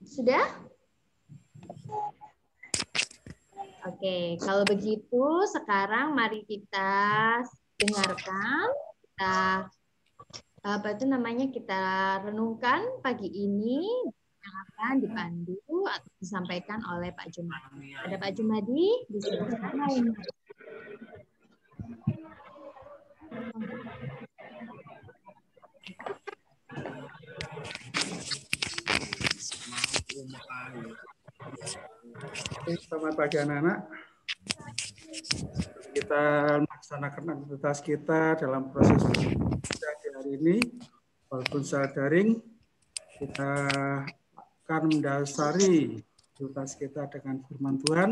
Sudah? Oke, kalau begitu sekarang mari kita dengarkan, kita apa itu namanya kita renungkan pagi ini yang akan dipandu atau disampaikan oleh Pak Jumadi. Ada Pak Jumadi, disilahkan. Selamat pagi anak-anak. Kita melaksanakan aktivitas kita dalam proses belajar hari ini, walaupun secara daring, kita akan mendasari aktivitas kita dengan firman Tuhan.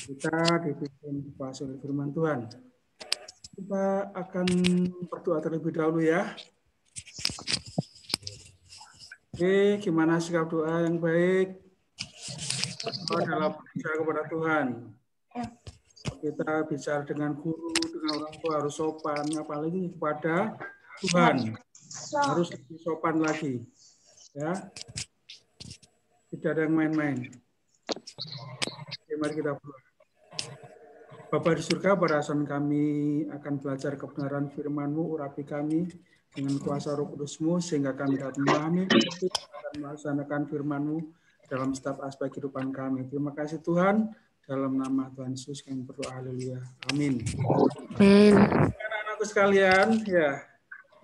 Kita dipimpin kuasa oleh firman Tuhan. Kita akan berdoa terlebih dahulu ya. Oke, gimana sikap doa yang baik? Doa dalam bicara kepada Tuhan. Kita bicara dengan guru, dengan orang tua harus sopan, apalagi kepada Tuhan harus lebih sopan lagi, ya. Tidak ada yang main-main. Oke, mari kita berdoa. Bapa di surga, berasan kami akan belajar kebenaran firman-Mu, urapi kami dengan kuasa Roh Kudus-Mu sehingga kami dapat memahami dan melaksanakan firman-Mu dalam setiap aspek kehidupan kami. Terima kasih Tuhan. Dalam nama Tuhan Yesus kami berdoa, haleluya. Amin. Amin. Anak-anakku sekalian, ya,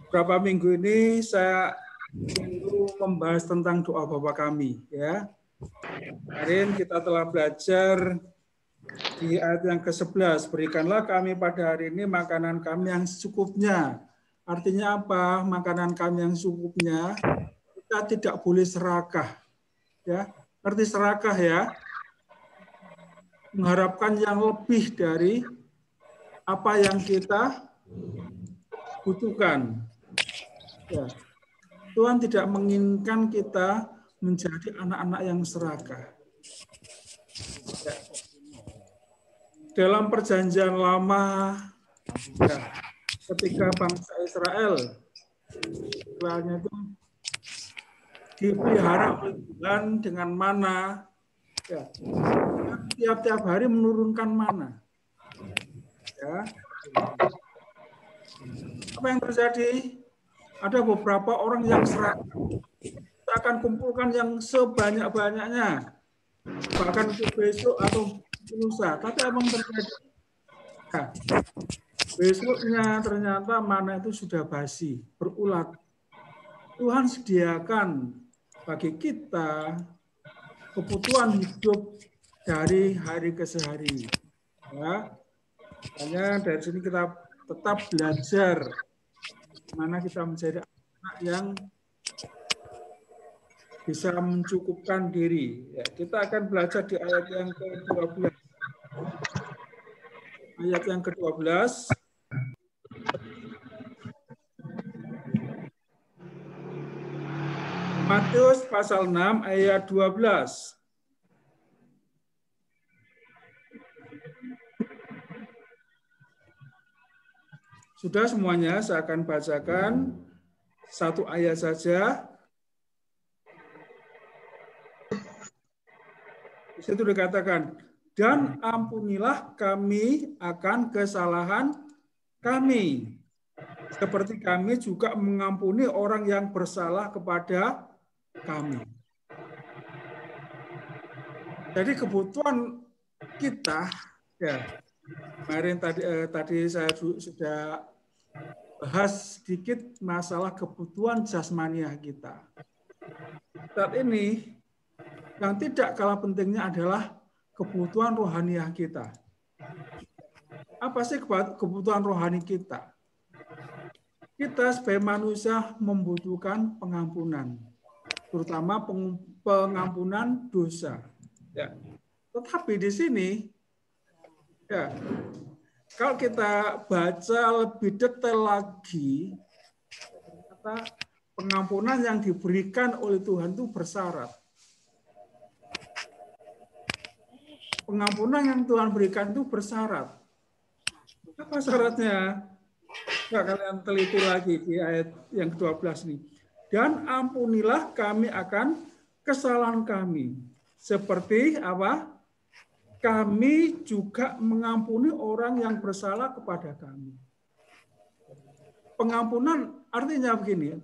beberapa minggu ini saya ingin membahas tentang doa Bapa kami, ya. Kemarin kita telah belajar di ayat yang ke-11, berikanlah kami pada hari ini makanan kami yang secukupnya. Artinya apa? Makanan kami yang secukupnya, kita tidak boleh serakah, ya. Arti serakah ya, mengharapkan yang lebih dari apa yang kita butuhkan. Ya. Tuhan tidak menginginkan kita menjadi anak-anak yang serakah. Ya. Dalam perjanjian lama, ya, ketika bangsa Israel, istilahnya itu dipelihara oleh Tuhan dengan mana, ya, tiap-tiap hari menurunkan mana. Ya. Apa yang terjadi? Ada beberapa orang yang serakah. Kita akan kumpulkan yang sebanyak-banyaknya. Bahkan untuk besok atau lusa. Tapi apa yang terjadi? Nah, besoknya ternyata mana itu sudah basi, berulat. Tuhan sediakan bagi kita kebutuhan hidup dari hari ke hari. Ya. Hanya dari sini kita tetap belajar mana kita menjadi anak yang bisa mencukupkan diri. Ya, kita akan belajar di ayat yang ke-12. Ayat yang ke-12. Matius pasal 6 ayat 12. Sudah semuanya, saya akan bacakan satu ayat saja. Di situ dikatakan, dan ampunilah kami akan kesalahan kami, seperti kami juga mengampuni orang yang bersalah kepada kami. Jadi kebutuhan kita, ya, kemarin tadi saya sudah bahas sedikit masalah kebutuhan jasmaniah kita. Saat ini yang tidak kalah pentingnya adalah kebutuhan rohaniah kita. Apa sih kebutuhan rohani kita? Kita sebagai manusia membutuhkan pengampunan, terutama pengampunan dosa. Ya. Tetapi di sini, ya, kalau kita baca lebih detail lagi, ternyata pengampunan yang diberikan oleh Tuhan itu bersyarat. Pengampunan yang Tuhan berikan itu bersyarat. Apa syaratnya? Nah, kalian teliti lagi di ayat yang ke-12 ini. Dan ampunilah kami akan kesalahan kami. Seperti apa? Kami juga mengampuni orang yang bersalah kepada kami. Pengampunan artinya begini,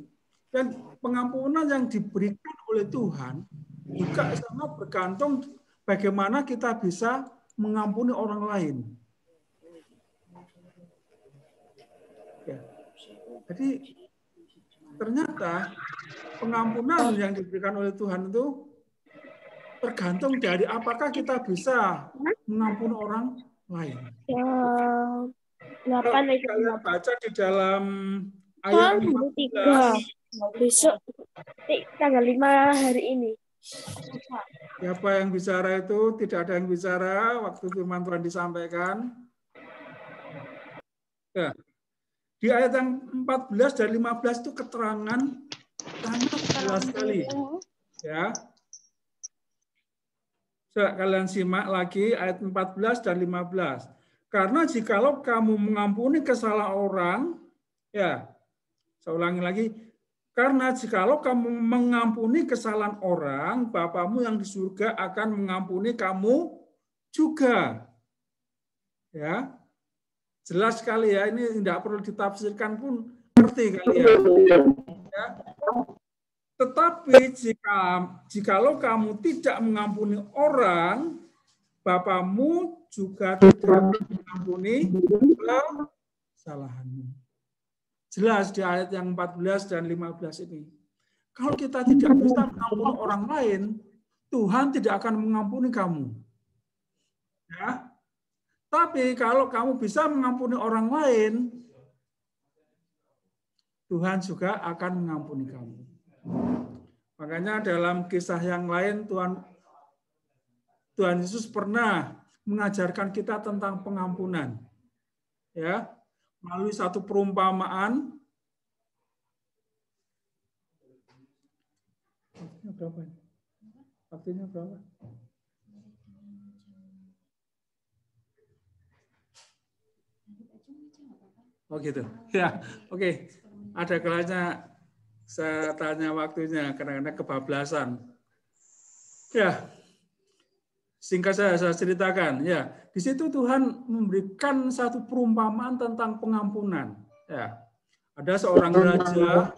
dan pengampunan yang diberikan oleh Tuhan juga sangat bergantung bagaimana kita bisa mengampuni orang lain. Ya. Jadi ternyata pengampunan yang diberikan oleh Tuhan itu tergantung dari apakah kita bisa mengampuni orang lain. Kalau kalian baca di dalam ayat 14, besok tanggal 5 hari ini. siapa yang bicara itu? Tidak ada yang bicara waktu firman Tuhan disampaikan. Ya. Di ayat yang 14 dan 15 itu keterangan sangat jelas sekali. Ya. Coba kalian simak lagi ayat 14 dan 15. Karena jikalau kamu mengampuni kesalahan orang, ya, saya ulangi lagi, karena jikalau kamu mengampuni kesalahan orang, Bapamu yang di surga akan mengampuni kamu juga. Ya, jelas sekali ya, ini tidak perlu ditafsirkan pun ngerti kalian. Ya. Tetapi jikalau kamu tidak mengampuni orang, Bapamu juga tidak mengampuni kesalahanmu. Jelas di ayat yang 14 dan 15 ini. Kalau kita tidak bisa mengampuni orang lain, Tuhan tidak akan mengampuni kamu. Ya. Tapi kalau kamu bisa mengampuni orang lain, Tuhan juga akan mengampuni kamu. Makanya dalam kisah yang lain Tuhan Yesus pernah mengajarkan kita tentang pengampunan. Ya, melalui satu perumpamaan. Waktunya berapa? Oh gitu. Ya, oke. Ada kalanya saya tanya waktunya, kadang-kadang kebablasan. Ya, singkat saya ceritakan. Ya, di situ Tuhan memberikan satu perumpamaan tentang pengampunan. Ya, ada seorang raja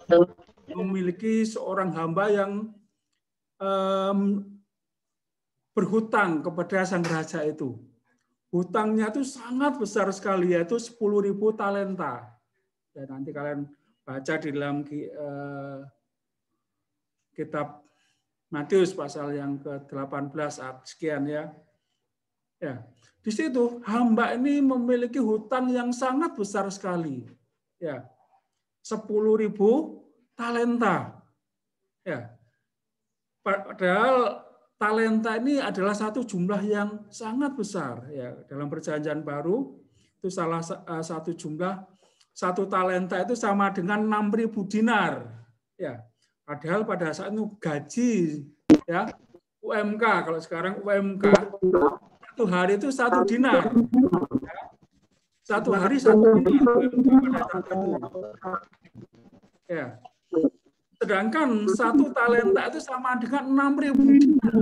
memiliki seorang hamba yang berhutang kepada sang raja itu. Hutangnya itu sangat besar sekali, yaitu 10.000 talenta. Ya, nanti kalian baca di dalam kitab Matius pasal yang ke-18 sekian ya. Ya, di situ hamba ini memiliki hutang yang sangat besar sekali. Ya. 10.000 talenta. Ya. Padahal talenta ini adalah satu jumlah yang sangat besar ya. Dalam Perjanjian Baru itu salah satu jumlah, satu talenta itu sama dengan 6.000 dinar. Ya. Padahal pada saat itu gaji ya UMK, kalau sekarang UMK satu hari itu 1 dinar. Ya. Satu hari 1 dinar UMK pada saat itu. Ya. Sedangkan satu talenta itu sama dengan 6.000 dinar.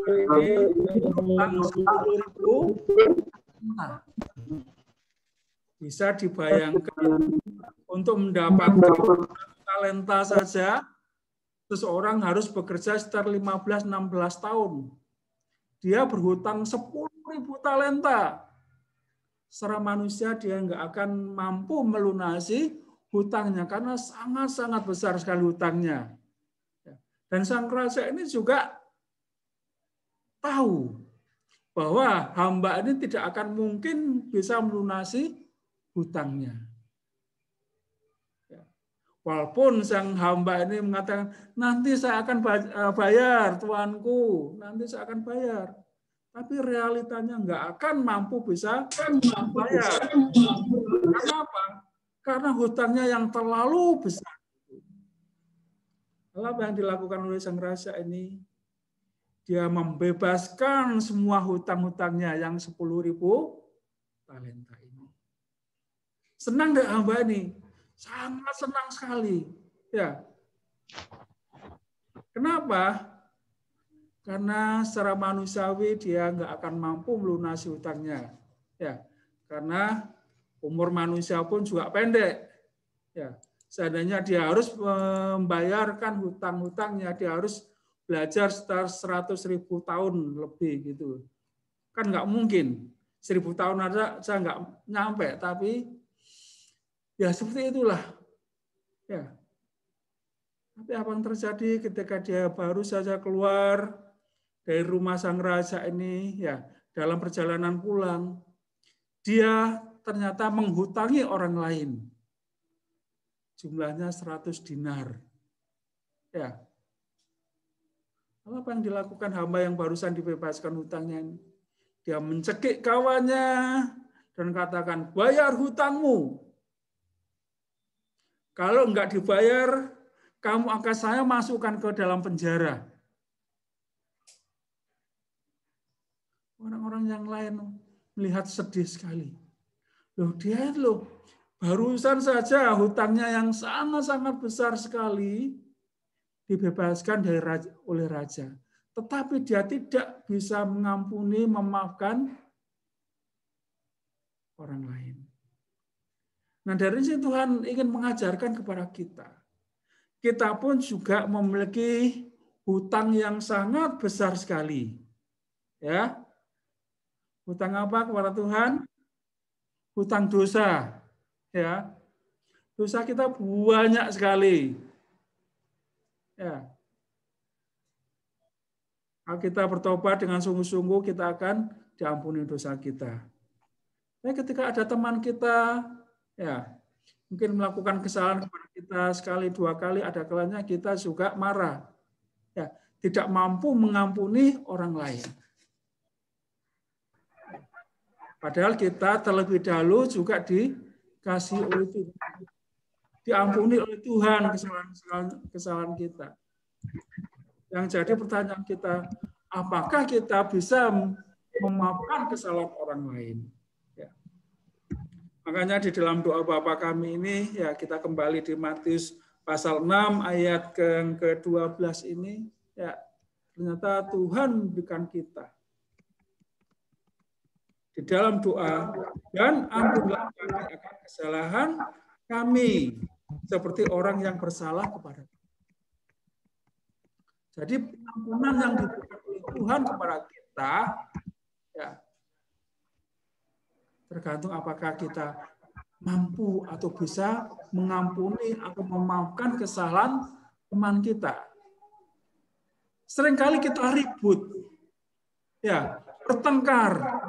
Ini utang 10.000. Bisa dibayangkan untuk mendapatkan talenta saja, seseorang harus bekerja sekitar 15-16 tahun. Dia berhutang 10.000 talenta. Secara manusia dia nggak akan mampu melunasi hutangnya karena sangat-sangat besar sekali hutangnya. Dan sang raja ini juga tahu bahwa hamba ini tidak akan mungkin bisa melunasi hutangnya. Walaupun sang hamba ini mengatakan, nanti saya akan bayar, tuanku, nanti saya akan bayar. Tapi realitanya nggak akan mampu bisa bayar. Karena apa? Karena hutangnya yang terlalu besar. Lalu apa yang dilakukan oleh sang raja ini? Dia membebaskan semua hutang-hutangnya yang 10.000 talenta ini. Senang nggak hamba ini? Sangat senang sekali. Ya. Kenapa? Karena secara manusiawi dia nggak akan mampu melunasi hutangnya. Ya, karena umur manusia pun juga pendek. Ya, seandainya dia harus membayarkan hutang-hutangnya, dia harus belajar sekitar 100.000 tahun lebih gitu. Kan nggak mungkin. 1000 tahun aja saya nggak nyampe, tapi ya seperti itulah. Ya. Tapi apa yang terjadi ketika dia baru saja keluar dari rumah sang raja ini, ya dalam perjalanan pulang, dia ternyata menghutangi orang lain. Jumlahnya 100 dinar. Ya. Apa yang dilakukan hamba yang barusan dibebaskan hutangnya ini? Dia mencekik kawannya dan katakan, bayar hutangmu. Kalau enggak dibayar, kamu akan saya masukkan ke dalam penjara. Orang-orang yang lain melihat sedih sekali. Dia barusan saja hutangnya yang sangat-sangat besar sekali dibebaskan oleh raja. Tetapi dia tidak bisa mengampuni, memaafkan orang lain. Nah, dari sini Tuhan ingin mengajarkan kepada kita. Kita pun juga memiliki hutang yang sangat besar sekali. Ya. Hutang apa kepada Tuhan? Hutang dosa. Ya. Dosa kita banyak sekali. Ya. Kalau kita bertobat dengan sungguh-sungguh, kita akan diampuni dosa kita. Nah, ketika ada teman kita, ya mungkin melakukan kesalahan kepada kita sekali, dua kali, ada kalanya kita juga marah. Ya, tidak mampu mengampuni orang lain. Padahal kita terlebih dahulu juga dikasih oleh Tuhan. Diampuni oleh Tuhan kesalahan kita. Yang jadi pertanyaan kita, apakah kita bisa memaafkan kesalahan orang lain? Ya. Makanya di dalam doa Bapa kami ini, ya kita kembali di Matius pasal 6 ayat ke-12 ini, ya ternyata Tuhan berikan kita di dalam doa, dan ampunilah kami akan kesalahan kami, seperti orang yang bersalah kepada kami. Jadi pengampunan yang diberikan oleh Tuhan kepada kita, ya, tergantung apakah kita mampu atau bisa mengampuni atau memaafkan kesalahan teman kita. Seringkali kita ribut, ya, bertengkar,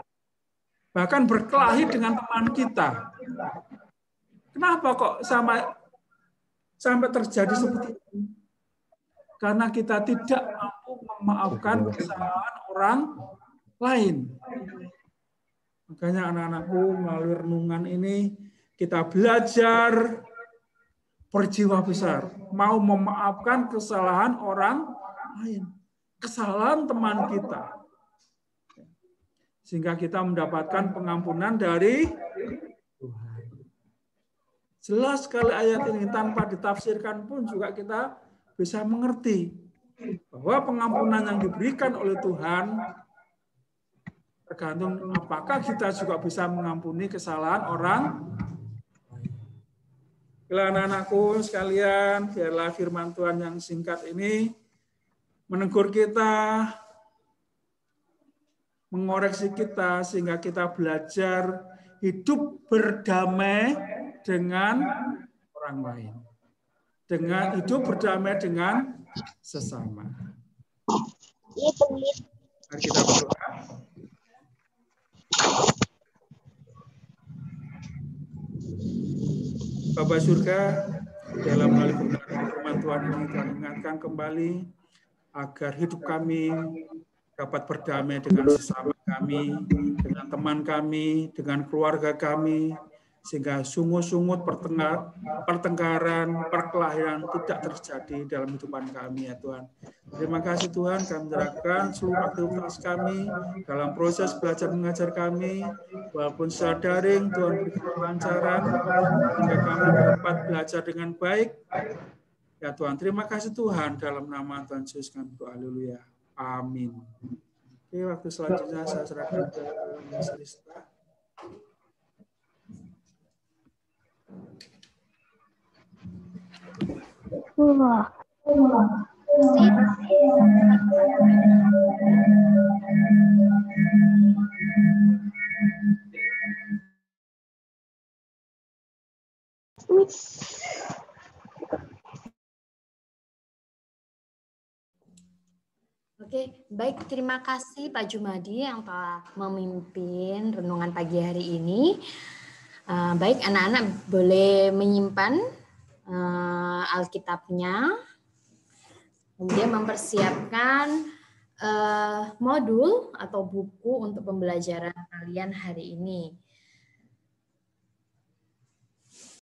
bahkan berkelahi dengan teman kita. Kenapa kok sampai terjadi seperti itu? Karena kita tidak mampu memaafkan kesalahan orang lain. Makanya anak-anakku melalui renungan ini kita belajar berjiwa besar, mau memaafkan kesalahan orang lain, kesalahan teman kita, sehingga kita mendapatkan pengampunan dari Tuhan. Jelas sekali ayat ini, tanpa ditafsirkan pun juga kita bisa mengerti bahwa pengampunan yang diberikan oleh Tuhan tergantung apakah kita juga bisa mengampuni kesalahan orang. Anak-anakku sekalian, biarlah firman Tuhan yang singkat ini menegur kita, mengoreksi kita, sehingga kita belajar hidup berdamai dengan orang lain. Dengan hidup berdamai dengan sesama. Mari kita berdoa. Bapa surga, dalam hal firman Tuhan ini kami ingatkan kembali agar hidup kami dapat berdamai dengan sesama kami, dengan teman kami, dengan keluarga kami, sehingga sungut-sungut pertengkaran, perkelahian tidak terjadi dalam kehidupan kami, ya Tuhan. Terima kasih Tuhan, kami menyerahkan seluruh aktivitas kami dalam proses belajar mengajar kami, walaupun secara daring, Tuhan berikan kelancaran, sehingga kami dapat belajar dengan baik, Ya Tuhan, terima kasih Tuhan, dalam nama Tuhan Yesus kami berdoa, haleluya. Amin. Oke, waktu selanjutnya saya serahkan ke Mas Rista. Oke, baik. Terima kasih Pak Jumadi yang telah memimpin renungan pagi hari ini. Baik, anak-anak boleh menyimpan Alkitabnya, kemudian mempersiapkan modul atau buku untuk pembelajaran kalian hari ini.